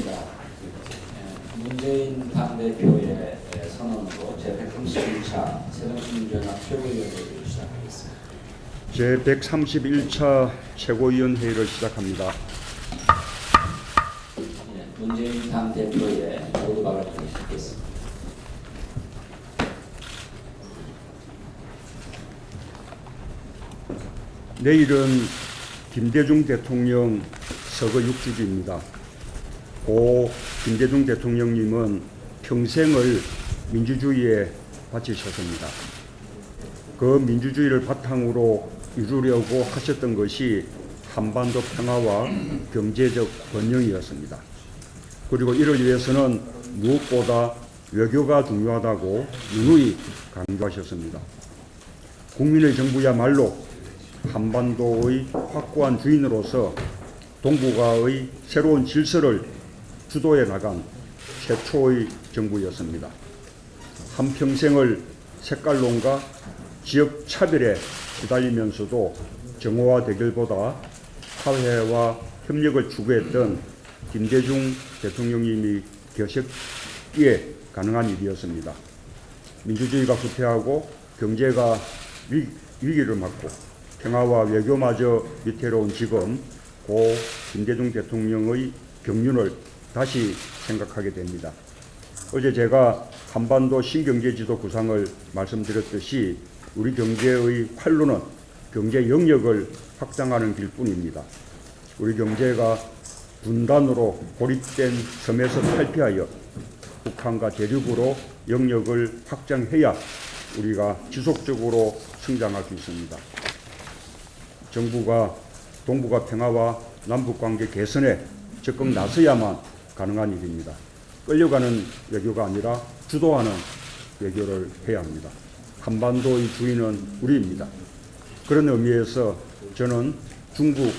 있습니다. 문재인 당대표의 선언으로 제131차 새정치민주연합 최고위원회를 시작하겠습니다. 제131차 최고위원회의를 시작합니다. 문재인 당대표의 모두 발언을 듣겠습니다. 내일은 김대중 대통령 서거 6주기입니다. 고 김대중 대통령님은 평생을 민주주의에 바치셨습니다. 그 민주주의를 바탕으로 이루려고 하셨던 것이 한반도 평화와 경제적 번영이었습니다. 그리고 이를 위해서는 무엇보다 외교가 중요하다고 누누이 강조하셨습니다. 국민의 정부야말로 한반도의 확고한 주인으로서 동북아의 새로운 질서를 주도해 나간 최초의 정부였습니다. 한평생을 색깔론과 지역 차별에 시달리면서도 정오와 대결보다 화해와 협력을 추구했던 김대중 대통령님이 계셨기에 가능한 일이었습니다. 민주주의가 후퇴하고 경제가 위기를 맞고 평화와 외교마저 위태로운 지금 고 김대중 대통령의 경륜을 다시 생각하게 됩니다. 어제 제가 한반도 신경제지도 구상을 말씀드렸듯이 우리 경제의 활로는 경제 영역을 확장하는 길뿐입니다. 우리 경제가 분단으로 고립된 섬에서 탈피하여 북한과 대륙으로 영역을 확장해야 우리가 지속적으로 성장할 수 있습니다. 정부가 동북아 평화와 남북관계 개선에 적극 나서야만 가능한 일입니다. 끌려가는 외교가 아니라 주도하는 외교를 해야 합니다. 한반도의 주인은 우리입니다. 그런 의미에서 저는 중국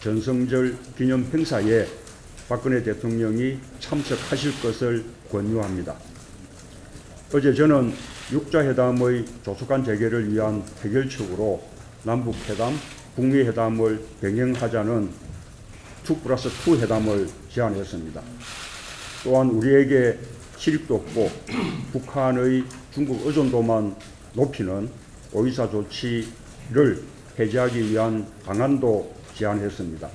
전성절 기념 행사에 박근혜 대통령이 참석하실 것을 권유합니다. 어제 저는 육자회담의 조속한 재개를 위한 해결책으로 남북회담, 북미회담을 병행하자는 2+2 회담을 제안했습니다. 또한 우리에게 실익도 없고 북한의 중국 의존도만 높이는 오이사 조치를 해제하기 위한 방안도 제안했습니다.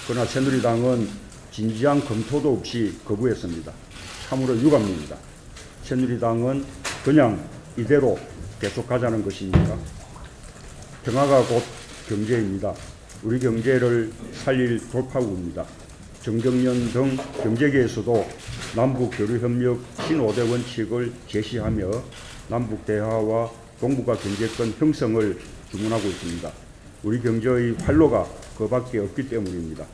그러나 새누리당은 진지한 검토도 없이 거부했습니다. 참으로 유감입니다. 새누리당은 그냥 이대로 계속 가자는 것입니까? 평화가 곧 경제입니다. 우리 경제를 살릴 돌파구입니다. 정경련 등 경제계에서도 남북교류협력 신5대 원칙을 제시하며 남북 대화와 동북아 경제권 형성을 주문하고 있습니다. 우리 경제의 활로가 그밖에 없기 때문입니다.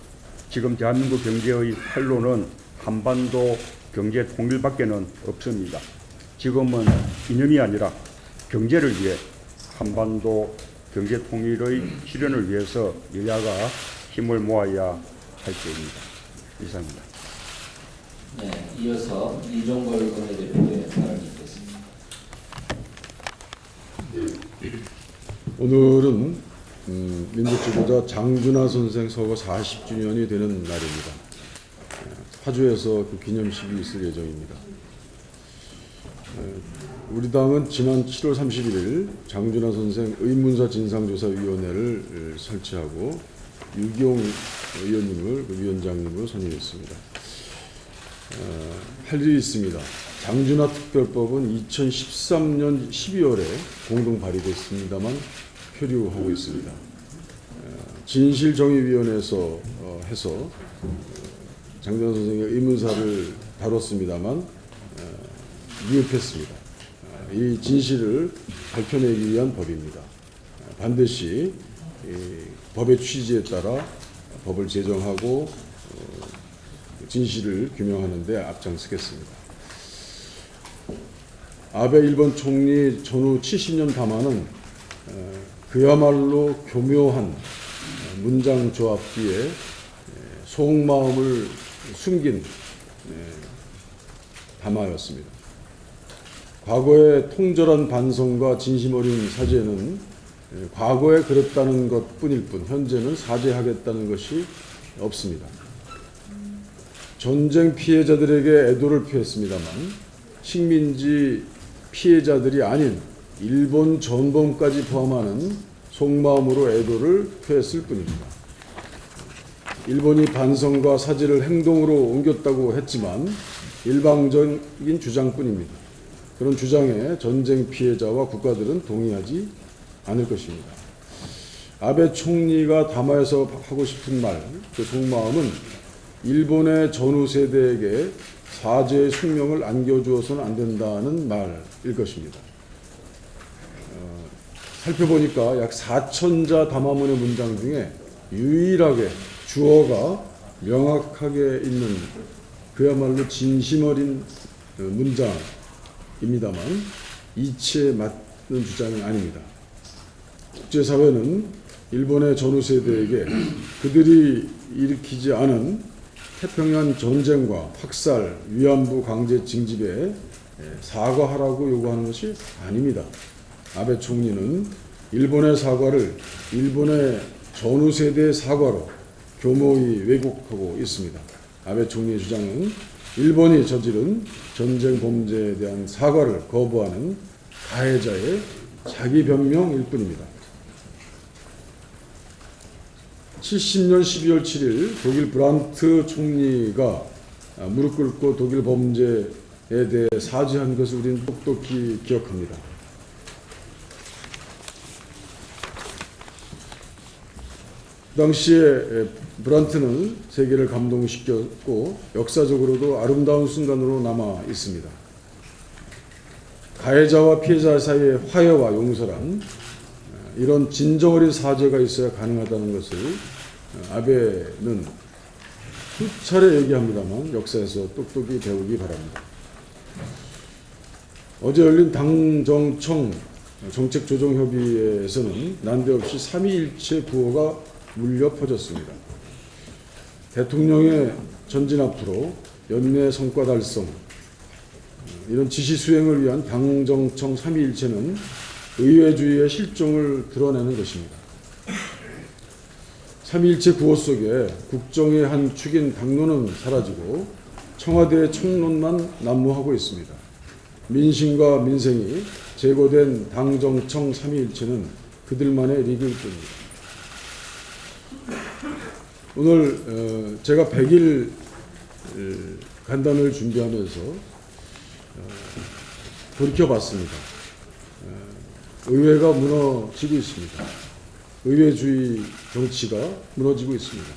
지금 대한민국 경제의 활로는 한반도 경제 통일밖에는 없습니다. 지금은 이념이 아니라 경제를 위해 한반도 경제 통일의 실현을 위해서 여야가 힘을 모아야 할 때입니다. 이상입니다. 네, 이어서 이종걸 원내대표의 발언이 있겠습니다. 오늘은 민족지도자 장준하 선생 서거 40주년이 되는 날입니다. 파주에서 그 기념식이 있을 예정입니다. 우리 당은 지난 7월 31일 장준하 선생 의문사 진상조사위원회를 설치하고 유기용 의원님을 위원장님으로 선임했습니다. 할 일이 있습니다. 장준하 특별법은 2013년 12월에 공동 발의됐습니다만 표류하고 있습니다. 진실정의위원회에서 해서 장준하 선생의 의문사를 다뤘습니다만 미흡했습니다. 이 진실을 밝혀내기 위한 법입니다. 반드시 법의 취지에 따라 법을 제정하고 진실을 규명하는 데 앞장서겠습니다. 아베 일본 총리 전후 70년 담화는 그야말로 교묘한 문장 조합 뒤에 속마음을 숨긴 담화였습니다. 과거의 통절한 반성과 진심 어린 사죄는 과거에 그랬다는 것뿐일 뿐 현재는 사죄하겠다는 것이 없습니다. 전쟁 피해자들에게 애도를 표했습니다만 식민지 피해자들이 아닌 일본 전범까지 포함하는 속마음으로 애도를 표했을 뿐입니다. 일본이 반성과 사죄를 행동으로 옮겼다고 했지만 일방적인 주장뿐입니다. 그런 주장에 전쟁 피해자와 국가들은 동의하지 않을 것입니다. 아베 총리가 담화에서 하고 싶은 말, 그 속마음은 일본의 전후 세대에게 사죄의 숙명을 안겨주어서는 안 된다는 말일 것입니다. 살펴보니까 약 4,000자 담화문의 문장 중에 유일하게 주어가 명확하게 있는 그야말로 진심 어린 문장입니다만 이치에 맞는 주장이 아닙니다. 국제사회는 일본의 전후 세대에게 그들이 일으키지 않은 태평양 전쟁과 학살, 위안부 강제 징집에 사과하라고 요구하는 것이 아닙니다. 아베 총리는 일본의 사과를 일본의 전후 세대의 사과로 교모히 왜곡하고 있습니다. 아베 총리의 주장은 일본이 저지른 전쟁 범죄에 대한 사과를 거부하는 가해자의 자기 변명일 뿐입니다. 70년 12월 7일 독일 브란트 총리가 무릎 꿇고 독일 범죄에 대해 사죄한 것을 우리는 똑똑히 기억합니다. 그 당시에 브란트는 세계를 감동시켰고 역사적으로도 아름다운 순간으로 남아 있습니다. 가해자와 피해자 사이의 화해와 용서란 이런 진정 어린 사죄가 있어야 가능하다는 것을 아베는 수차례 얘기합니다만 역사에서 똑똑히 배우기 바랍니다. 어제 열린 당정청 정책조정협의회에서는 난데없이 삼위일체 구호가 울려 퍼졌습니다. 대통령의 전진 앞으로 연내 성과 달성, 이런 지시 수행을 위한 당정청 삼위일체는 의회주의의 실종을 드러내는 것입니다. 삼위일체 구호 속에 국정의 한 축인 당론은 사라지고 청와대의 청론만 난무하고 있습니다. 민심과 민생이 제고된 당정청 삼위일체는 그들만의 리그일 뿐입니다. 오늘 제가 100일 간담회를 준비하면서 돌이켜봤습니다. 의회가 무너지고 있습니다. 의회주의 정치가 무너지고 있습니다.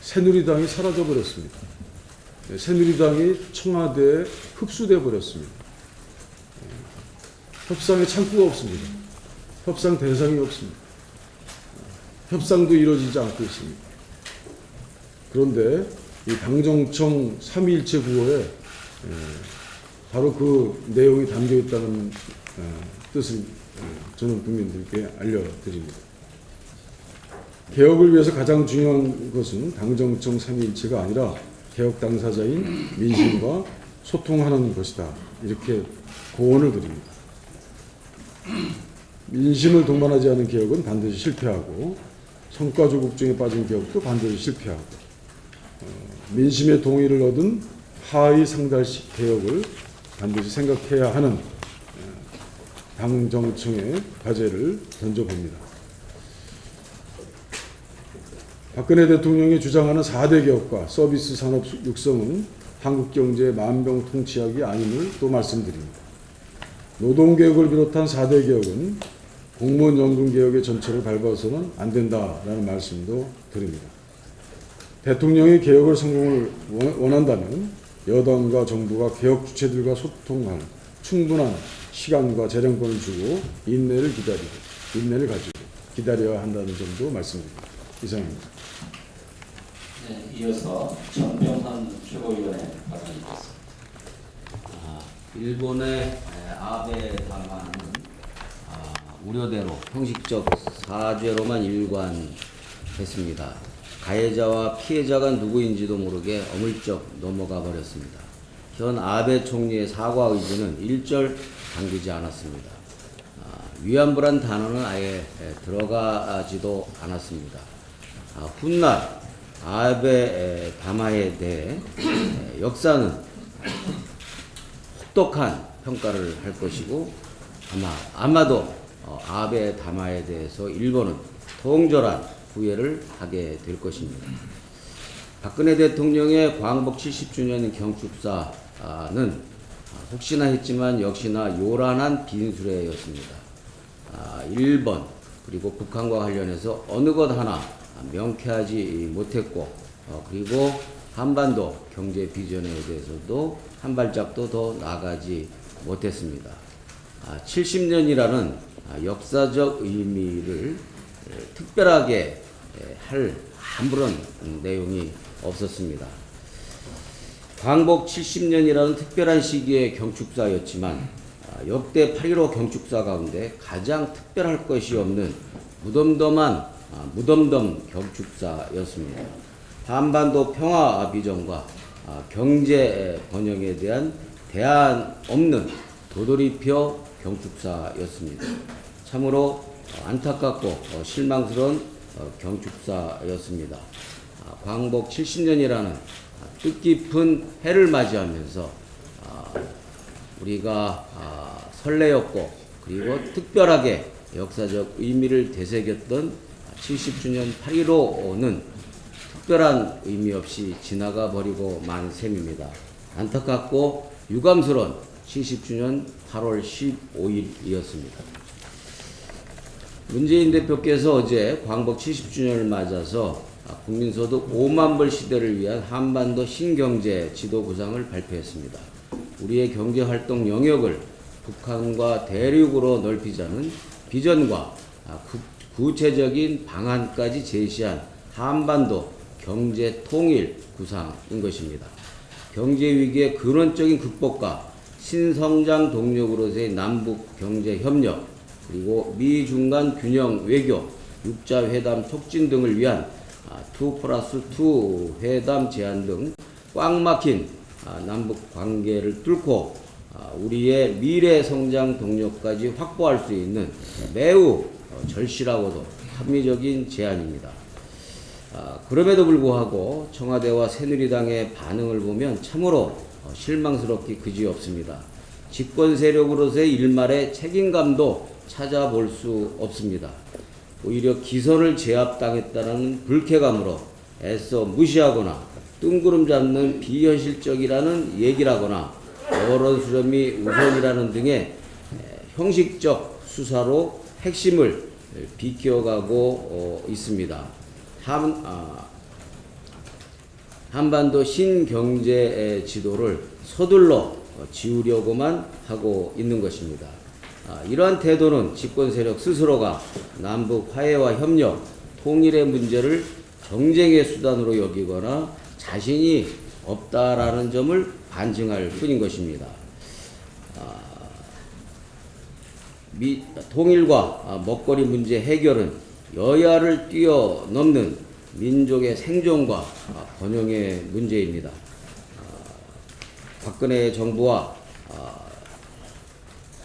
새누리당이 사라져버렸습니다. 새누리당이 청와대에 흡수돼 버렸습니다. 협상의 창구가 없습니다. 협상 대상이 없습니다. 협상도 이루어지지 않고 있습니다. 그런데 이 당정청 삼위일체 구호에 바로 그 내용이 담겨 있다는 뜻을 저는 국민들께 알려드립니다. 개혁을 위해서 가장 중요한 것은 당정청 삼위일체가 아니라 개혁 당사자인 민심과 소통하는 것이다. 이렇게 고언을 드립니다. 민심을 동반하지 않은 개혁은 반드시 실패하고 성과주 국정에 빠진 개혁도 반드시 실패하고 민심의 동의를 얻은 하위 상달식 개혁을 반드시 생각해야 하는 당정청의 과제를 던져봅니다. 박근혜 대통령이 주장하는 4대 개혁과 서비스 산업 육성은 한국 경제의 만병통치약이 아님을 또 말씀드립니다. 노동개혁을 비롯한 4대 개혁은 공무원 연금 개혁의 전철을 밟아서는 안 된다라는 말씀도 드립니다. 대통령이 개혁을 성공을 원한다면 여당과 정부가 개혁 주체들과 소통하는 충분한 시간과 재량권을 주고 인내를 가지고 기다려야 한다는 점도 말씀드립니다. 이상입니다. 네, 이어서 정병환 최고위원의 발언이 있겠습니다. 일본의 아베 담화는 우려대로 형식적 사죄로만 일관했습니다. 가해자와 피해자가 누구인지도 모르게 어물쩍 넘어가 버렸습니다. 현 아베 총리의 사과 의지는 일절 담기지 않았습니다. 위안부란 단어는 아예 들어가지도 않았습니다. 훗날 아베 다마에 대해 역사는 혹독한 평가를 할 것이고 아마도 아베 다마에 대해서 일본은 통절한 후회를 하게 될 것입니다. 박근혜 대통령의 광복 70주년 경축사는 혹시나 했지만 역시나 요란한 빈수레였습니다. 일본 그리고 북한과 관련해서 어느 것 하나 명쾌하지 못했고 그리고 한반도 경제 비전에 대해서도 한 발짝도 더 나가지 못했습니다. 70년이라는 역사적 의미를 특별하게 할 아무런 내용이 없었습니다. 광복 70년이라는 특별한 시기의 경축사였지만 역대 8.15 경축사 가운데 가장 특별할 것이 없는 무덤덤 경축사였습니다. 한반도 평화 비전과 경제 번영에 대한 대안 없는 도돌이표 경축사였습니다. 참으로 안타깝고 실망스러운 경축사였습니다. 광복 70년이라는 뜻깊은 해를 맞이하면서 우리가 설레었고 그리고 특별하게 역사적 의미를 되새겼던 70주년 8.15는 특별한 의미 없이 지나가 버리고 만 셈입니다. 안타깝고 유감스러운 70주년 8월 15일이었습니다. 문재인 대표께서 어제 광복 70주년을 맞아서 국민소득 5만 불 시대를 위한 한반도 신경제 지도 구상을 발표했습니다. 우리의 경제활동 영역을 북한과 대륙으로 넓히자는 비전과 구체적인 방안까지 제시한 한반도 경제 통일 구상인 것입니다. 경제 위기의 근원적인 극복과 신성장 동력으로서의 남북 경제 협력 그리고 미중 간 균형 외교, 6자 회담 촉진 등을 위한 2+2 회담 제안 등 꽉 막힌 남북 관계를 뚫고 우리의 미래 성장 동력까지 확보할 수 있는 매우 절실하고도 합리적인 제안입니다. 그럼에도 불구하고 청와대와 새누리당의 반응을 보면 참으로 실망스럽기 그지없습니다. 집권 세력으로서의 일말의 책임감도 찾아볼 수 없습니다. 오히려 기선을 제압당했다는 불쾌감으로 애써 무시하거나 뜬구름 잡는 비현실적이라는 얘기를 하거나 여론 수렴이 우선이라는 등의 형식적 수사로 핵심을 비껴가고 있습니다. 한반도 신경제 지도를 서둘러 지우려고만 하고 있는 것입니다. 이러한 태도는 집권 세력 스스로가 남북 화해와 협력, 통일의 문제를 정쟁의 수단으로 여기거나 자신이 없다라는 점을 반증할 뿐인 것입니다. 통일과 먹거리 문제 해결은 여야를 뛰어넘는 민족의 생존과 번영의 문제입니다. 박근혜 정부와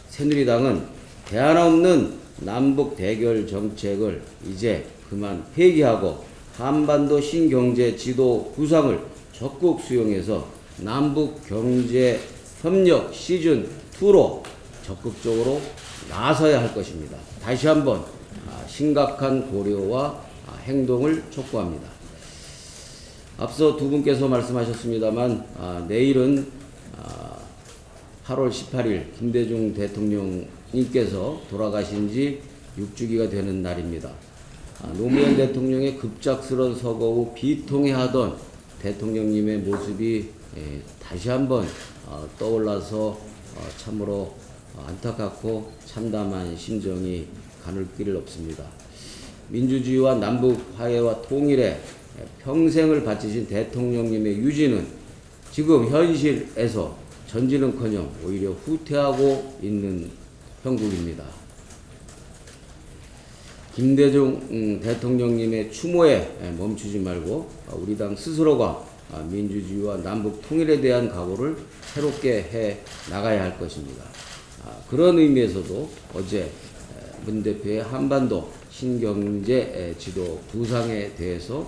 새누리당은 대안 없는 남북 대결 정책을 이제 그만 폐기하고 한반도 신경제 지도 구상을 적극 수용해서 남북 경제 협력 시즌2로 적극적으로 나서야 할 것입니다. 다시 한번 심각한 고려와 행동을 촉구합니다. 앞서 두 분께서 말씀하셨습니다만 내일은 8월 18일 김대중 대통령님께서 돌아가신 지 6주기가 되는 날입니다. 노무현 대통령의 급작스런 서거 후 비통해하던 대통령님의 모습이 다시 한번 떠올라서 참으로 안타깝고 참담한 심정이 가눌 길을 없습니다. 민주주의와 남북 화해와 통일에 평생을 바치신 대통령님의 유지는 지금 현실에서 전진은커녕 오히려 후퇴하고 있는 형국입니다. 김대중 대통령님의 추모에 멈추지 말고 우리 당 스스로가 민주주의와 남북 통일에 대한 각오를 새롭게 해 나가야 할 것입니다. 그런 의미에서도 어제 문 대표의 한반도 신경제 지도 구상에 대해서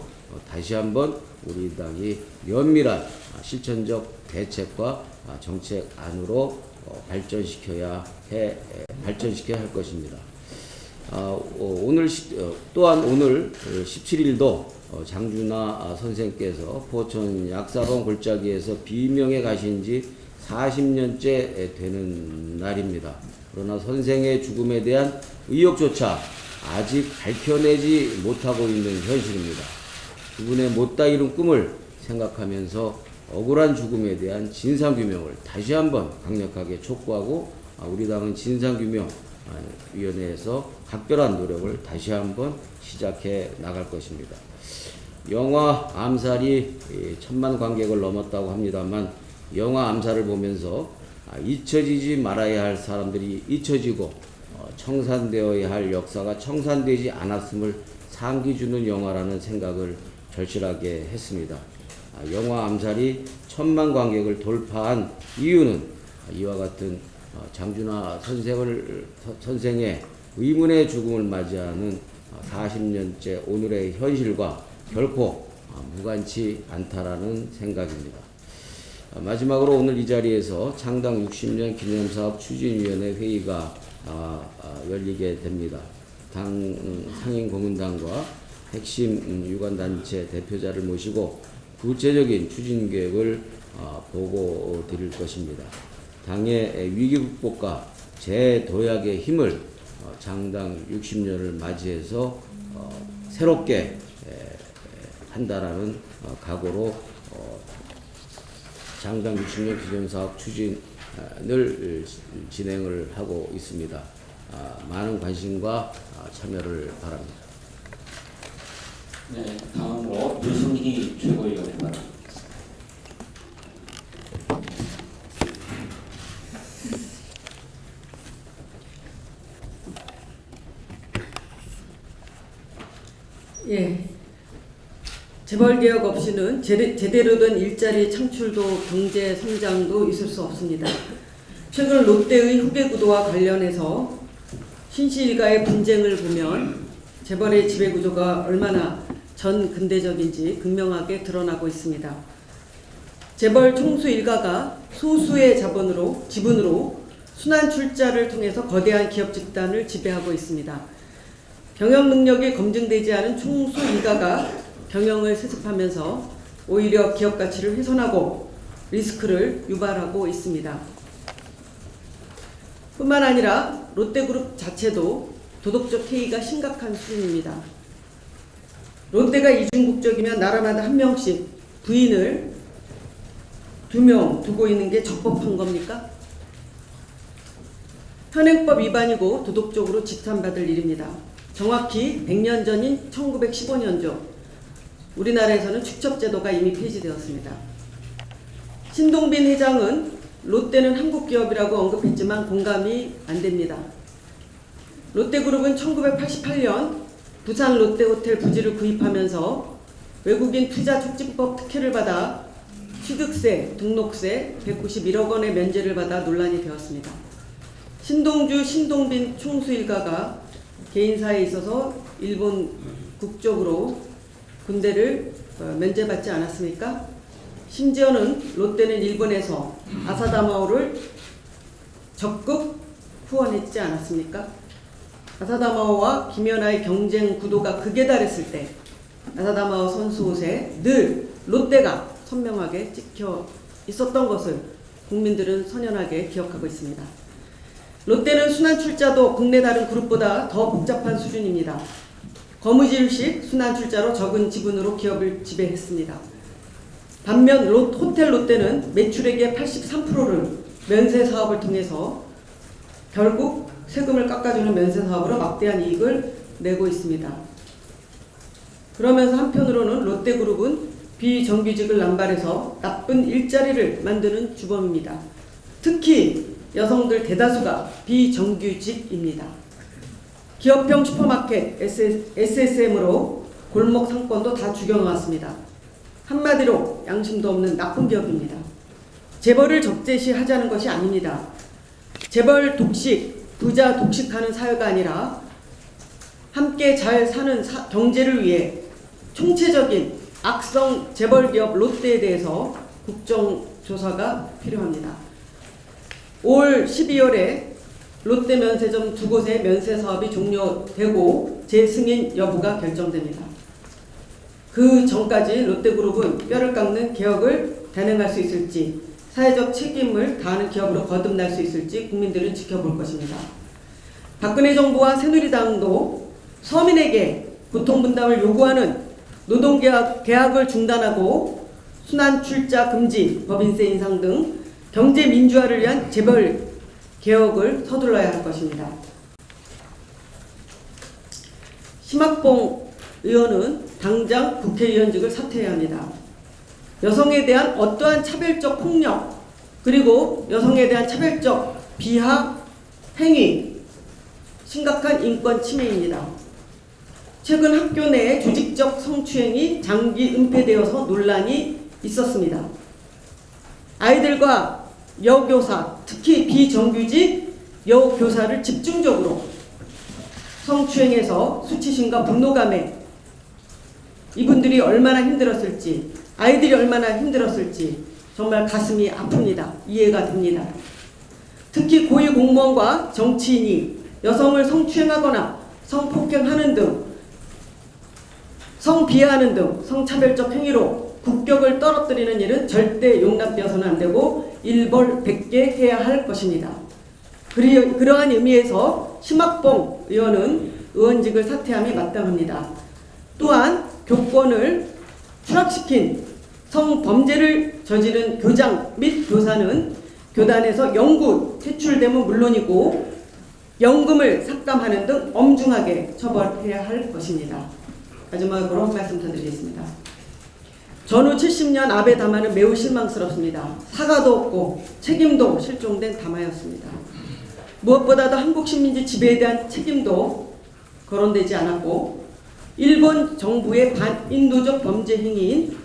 다시 한번 우리 당이 면밀한 실천적 대책과 정책 안으로 발전시켜야 할 것입니다. 또한 오늘 17일도 장준하 선생께서 포천 약사방 골짜기에서 비명에 가신 지 40년째 되는 날입니다. 그러나 선생의 죽음에 대한 의혹조차 아직 밝혀내지 못하고 있는 현실입니다. 그분의 못다 이룬 꿈을 생각하면서 억울한 죽음에 대한 진상규명을 다시 한번 강력하게 촉구하고 우리 당은 진상규명위원회에서 각별한 노력을 다시 한번 시작해 나갈 것입니다. 영화 암살이 1000만 관객을 넘었다고 합니다만 영화 암살을 보면서 잊혀지지 말아야 할 사람들이 잊혀지고 청산되어야 할 역사가 청산되지 않았음을 상기 주는 영화라는 생각을 절실하게 했습니다. 영화 암살이 1000만 관객을 돌파한 이유는 이와 같은 장준하 선생의 의문의 죽음을 맞이하는 40년째 오늘의 현실과 결코 무관치 않다라는 생각입니다. 마지막으로 오늘 이 자리에서 창당 60년 기념사업 추진위원회 회의가 열리게 됩니다. 당 상임고문단과 핵심 유관단체 대표자를 모시고 구체적인 추진 계획을 보고 드릴 것입니다. 당의 위기 극복과 재도약의 힘을 창당 60년을 맞이해서 새롭게 한다라는 각오로 창당 60년 기념사업 추진을 진행을 하고 있습니다. 많은 관심과 참여를 바랍니다. 네, 다음으로 유승희 최고위원의 발언입니다. 예. 재벌개혁 없이는 제대로 된 일자리 창출도 경제 성장도 있을 수 없습니다. 최근 롯데의 후계 구도와 관련해서 신시일가의 분쟁을 보면 재벌의 지배구조가 얼마나 전 근대적인지 극명하게 드러나고 있습니다. 재벌 총수 일가가 소수의 지분으로 순환 출자를 통해서 거대한 기업 집단을 지배하고 있습니다. 경영 능력이 검증되지 않은 총수 일가가 경영을 세습하면서 오히려 기업 가치를 훼손하고 리스크를 유발하고 있습니다. 뿐만 아니라 롯데그룹 자체도 도덕적 해이가 심각한 수준입니다. 롯데가 이중국적이면 나라마다 한 명씩 부인을 2명 두고 있는 게 적법한 겁니까? 현행법 위반이고 도덕적으로 지탄받을 일입니다. 정확히 100년 전인 1915년조 우리나라에서는 축첩제도가 이미 폐지되었습니다. 신동빈 회장은 롯데는 한국기업이라고 언급했지만 공감이 안 됩니다. 롯데그룹은 1988년 부산 롯데호텔 부지를 구입하면서 외국인 투자 촉진법 특혜를 받아 취득세, 등록세 191억 원의 면제를 받아 논란이 되었습니다. 신동빈 총수 일가가 개인사에 있어서 일본 국적으로 군대를 면제받지 않았습니까? 심지어는 롯데는 일본에서 아사다마오를 적극 후원했지 않았습니까? 아사다마오와 김연아의 경쟁 구도가 극에 달했을 때 아사다마오 선수 옷에 늘 롯데가 선명하게 찍혀 있었던 것을 국민들은 선연하게 기억하고 있습니다. 롯데는 순환 출자도 국내 다른 그룹보다 더 복잡한 수준입니다. 거무줄식 순환 출자로 적은 지분으로 기업을 지배했습니다. 반면 호텔 롯데는 매출액의 83%를 면세 사업을 통해서 결국 세금을 깎아주는 면세 사업으로 막대한 이익을 내고 있습니다. 그러면서 한편으로는 롯데그룹은 비정규직을 남발해서 나쁜 일자리를 만드는 주범입니다. 특히 여성들 대다수가 비정규직입니다. 기업형 슈퍼마켓 SSM으로 골목 상권도 다 죽여놓았습니다. 한마디로 양심도 없는 나쁜 기업입니다. 재벌을 적재시하자는 것이 아닙니다. 재벌 독식, 부자 독식하는 사회가 아니라 함께 잘 사는 경제를 위해 총체적인 악성 재벌기업 롯데에 대해서 국정조사가 필요합니다. 올 12월에 롯데 면세점 2곳의 면세 사업이 종료되고 재승인 여부가 결정됩니다. 그 전까지 롯데그룹은 뼈를 깎는 개혁을 단행할 수 있을지, 사회적 책임을 다하는 기업으로 거듭날 수 있을지 국민들은 지켜볼 것입니다. 박근혜 정부와 새누리당도 서민에게 고통분담을 요구하는 노동계약을 중단하고 순환출자 금지, 법인세 인상 등 경제 민주화를 위한 재벌 개혁을 서둘러야 할 것입니다. 심학봉 의원은 당장 국회의원직을 사퇴해야 합니다. 여성에 대한 어떠한 차별적 폭력, 그리고 여성에 대한 차별적 비하 행위, 심각한 인권 침해입니다. 최근 학교 내 조직적 성추행이 장기 은폐되어서 논란이 있었습니다. 아이들과 여교사, 특히 비정규직 여교사를 집중적으로 성추행해서 수치심과 분노감에 이분들이 얼마나 힘들었을지, 아이들이 얼마나 힘들었을지 정말 가슴이 아픕니다. 이해가 됩니다. 특히 고위공무원과 정치인이 여성을 성추행하거나 성폭행하는 등, 성비하하는 등 성차별적 행위로 국격을 떨어뜨리는 일은 절대 용납되어서는 안 되고 일벌백계 해야 할 것입니다. 그러한 의미에서 심학봉 의원은 의원직을 사퇴함이 마땅합니다. 또한 교권을 추락시킨 성범죄를 저지른 교장 및 교사는 교단에서 영구 퇴출됨은 물론이고 연금을 삭감하는 등 엄중하게 처벌해야 할 것입니다. 마지막으로 말씀 드리겠습니다. 전후 70년 아베 담화는 매우 실망스럽습니다. 사과도 없고 책임도 실종된 담화였습니다. 무엇보다도 한국 식민지 지배에 대한 책임도 거론되지 않았고 일본 정부의 반인도적 범죄 행위인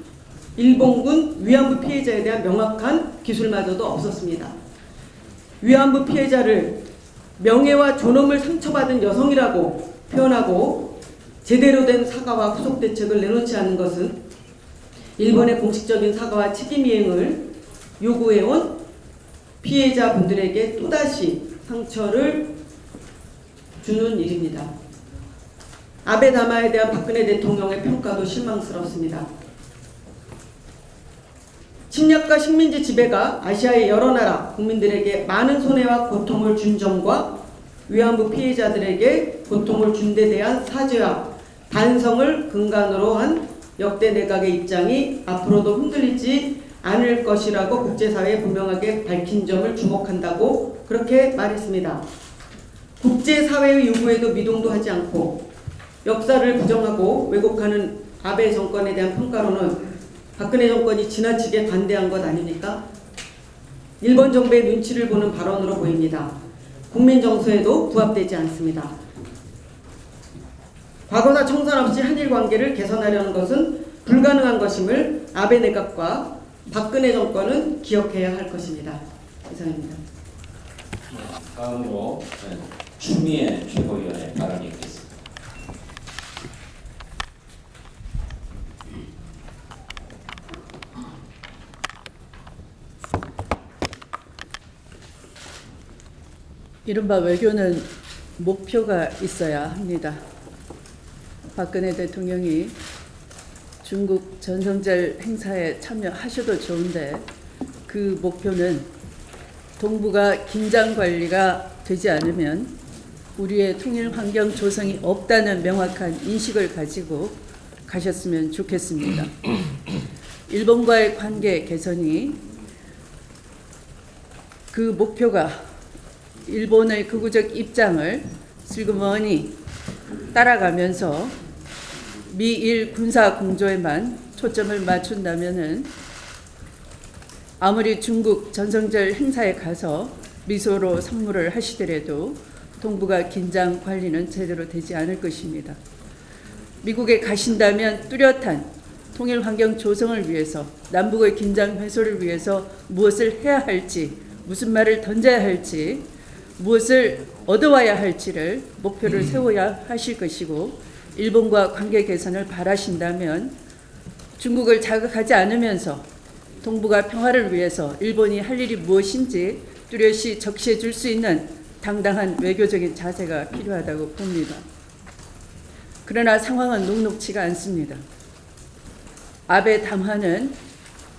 일본군 위안부 피해자에 대한 명확한 기술마저도 없었습니다. 위안부 피해자를 명예와 존엄을 상처받은 여성이라고 표현하고 제대로 된 사과와 후속 대책을 내놓지 않은 것은 일본의 공식적인 사과와 책임 이행을 요구해온 피해자분들에게 또다시 상처를 주는 일입니다. 아베 담화에 대한 박근혜 대통령의 평가도 실망스럽습니다. 침략과 식민지 지배가 아시아의 여러 나라 국민들에게 많은 손해와 고통을 준 점과 위안부 피해자들에게 고통을 준 데 대한 사죄와 반성을 근간으로 한 역대 내각의 입장이 앞으로도 흔들리지 않을 것이라고 국제사회에 분명하게 밝힌 점을 주목한다고 그렇게 말했습니다. 국제사회의 요구에도 미동도 하지 않고 역사를 부정하고 왜곡하는 아베 정권에 대한 평가로는 박근혜 정권이 지나치게 관대한 것 아닙니까? 일본 정부의 눈치를 보는 발언으로 보입니다. 국민 정서에도 부합되지 않습니다. 과거사 청산 없이 한일 관계를 개선하려는 것은 불가능한 것임을 아베 내각과 박근혜 정권은 기억해야 할 것입니다. 이상입니다. 다음으로 추미애 최고위원의 발언이 있겠습니다. 이른바 외교는 목표가 있어야 합니다. 박근혜 대통령이 중국 전성절 행사에 참여하셔도 좋은데 그 목표는 동북아 긴장 관리가 되지 않으면 우리의 통일 환경 조성이 없다는 명확한 인식을 가지고 가셨으면 좋겠습니다. 일본과의 관계 개선이 그 목표가 일본의 극우적 입장을 슬그머니 따라가면서 미일 군사 공조에만 초점을 맞춘다면은 아무리 중국 전성절 행사에 가서 미소로 선물을 하시더라도 동북아 긴장 관리는 제대로 되지 않을 것입니다. 미국에 가신다면 뚜렷한 통일 환경 조성을 위해서 남북의 긴장 해소를 위해서 무엇을 해야 할지, 무슨 말을 던져야 할지, 무엇을 얻어와야 할지를 목표를 세워야 하실 것이고 일본과 관계 개선을 바라신다면 중국을 자극하지 않으면서 동북아 평화를 위해서 일본이 할 일이 무엇인지 뚜렷이 적시해 줄 수 있는 당당한 외교적인 자세가 필요하다고 봅니다. 그러나 상황은 녹록치가 않습니다. 아베 담화는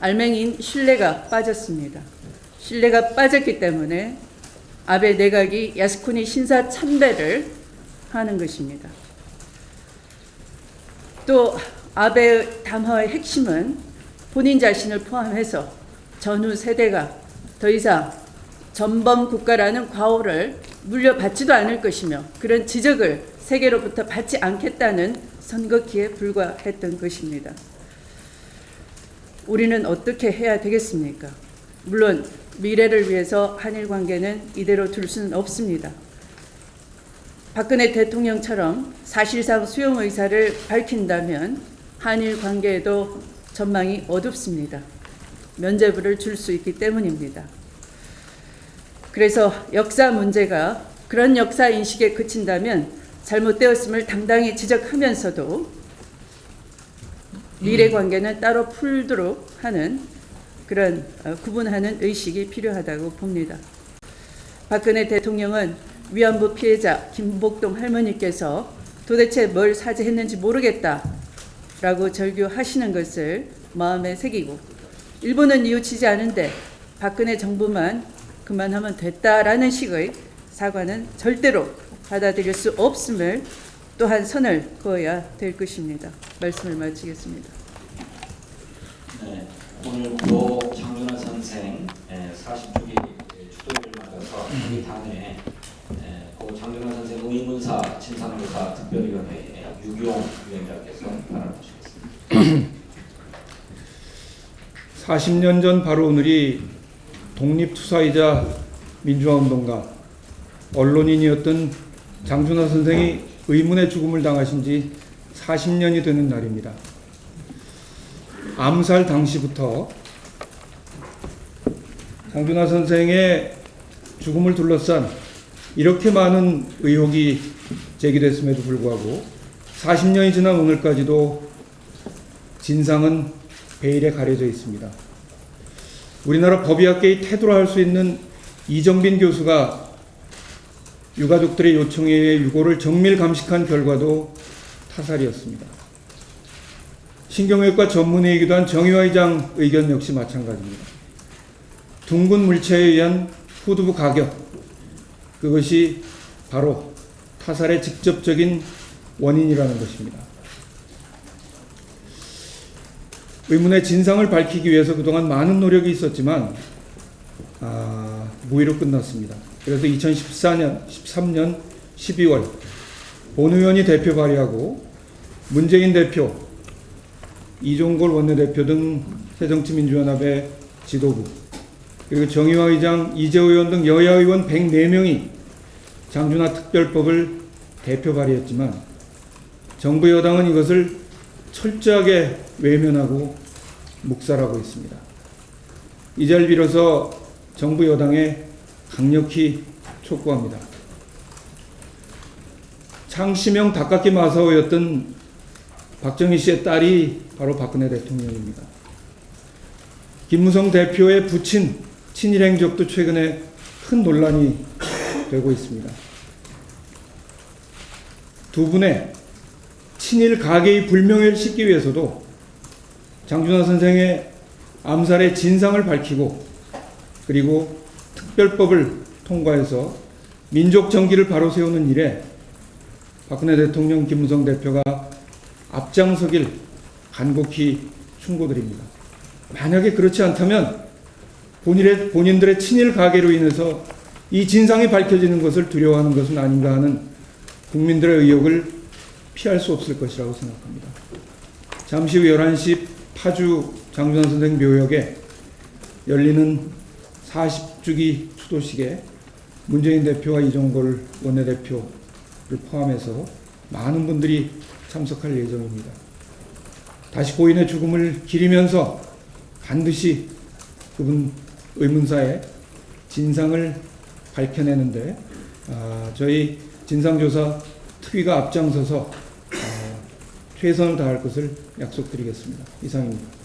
알맹이인 신뢰가 빠졌습니다. 신뢰가 빠졌기 때문에 아베 내각이 야스쿠니 신사 참배를 하는 것입니다. 또 아베 담화의 핵심은 본인 자신을 포함해서 전후 세대가 더 이상 전범 국가라는 과오를 물려받지도 않을 것이며 그런 지적을 세계로부터 받지 않겠다는 선긋기에 불과했던 것입니다. 우리는 어떻게 해야 되겠습니까? 물론 미래를 위해서 한일 관계는 이대로 둘 수는 없습니다. 박근혜 대통령처럼 사실상 수용 의사를 밝힌다면 한일 관계에도 전망이 어둡습니다. 면죄부를 줄 수 있기 때문입니다. 그래서 역사 문제가 그런 역사 인식에 그친다면 잘못되었음을 당당히 지적하면서도 미래 관계는 따로 풀도록 하는 그런 구분하는 의식이 필요하다고 봅니다. 박근혜 대통령은 위안부 피해자 김복동 할머니께서 도대체 뭘 사죄했는지 모르겠다라고 절규하시는 것을 마음에 새기고 일본은 뉘우치지 않은데 박근혜 정부만 그만하면 됐다라는 식의 사과는 절대로 받아들일 수 없음을 또한 선을 그어야 될 것입니다. 말씀을 마치겠습니다. 네, 오늘 고 장준하 선생 40주기 추도일을 맞아서 우리 당의 고 장준하 선생 의문사 진상조사 특별위원회 유기용 위원장께서 발언하시겠습니다. 40년 전 바로 오늘이 독립투사이자 민주화운동가 언론인이었던 장준하 선생이 의문의 죽음을 당하신 지 40년이 되는 날입니다. 암살 당시부터 장준하 선생의 죽음을 둘러싼 이렇게 많은 의혹이 제기됐음에도 불구하고 40년이 지난 오늘까지도 진상은 베일에 가려져 있습니다. 우리나라 법의학계의 태도라 할 수 있는 이정빈 교수가 유가족들의 요청에 의해 유고를 정밀 감식한 결과도 타살이었습니다. 신경외과 전문의이기도 한 정의화 의장 의견 역시 마찬가지입니다. 둥근 물체에 의한 후두부 가격, 그것이 바로 타살의 직접적인 원인이라는 것입니다. 의문의 진상을 밝히기 위해서 그동안 많은 노력이 있었지만 무의로 끝났습니다. 그래서 2013년 12월 본 의원이 대표 발의하고 문재인 대표, 이종걸 원내대표 등 새정치민주연합의 지도부, 그리고 정의화 의장, 이재호 의원 등 여야 의원 104명이 장준하 특별법을 대표 발의했지만 정부 여당은 이것을 철저하게 외면하고 묵살하고 있습니다. 이 자리를 빌어서 정부 여당에 강력히 촉구합니다. 창시명 닭깎이 마사오였던 박정희 씨의 딸이 바로 박근혜 대통령입니다. 김무성 대표의 부친 친일 행적도 최근에 큰 논란이 되고 있습니다. 두 분의 친일 가계의 불명예를 씻기 위해서도 장준하 선생의 암살의 진상을 밝히고 그리고 특별법을 통과해서 민족 정기를 바로 세우는 일에 박근혜 대통령, 김무성 대표가 앞장서길 간곡히 충고드립니다. 만약에 그렇지 않다면 본인들의 친일 가계로 인해서 이 진상이 밝혀지는 것을 두려워하는 것은 아닌가 하는 국민들의 의혹을 피할 수 없을 것이라고 생각합니다. 잠시 후 11시 파주 장준하 선생 묘역에 열리는 40주기 추도식에 문재인 대표와 이종걸 원내대표를 포함해서 많은 분들이 참석할 예정입니다. 다시 고인의 죽음을 기리면서 반드시 그분 의문사의 진상을 밝혀내는데 저희 진상조사 특위가 앞장서서 최선을 다할 것을 약속드리겠습니다. 이상입니다.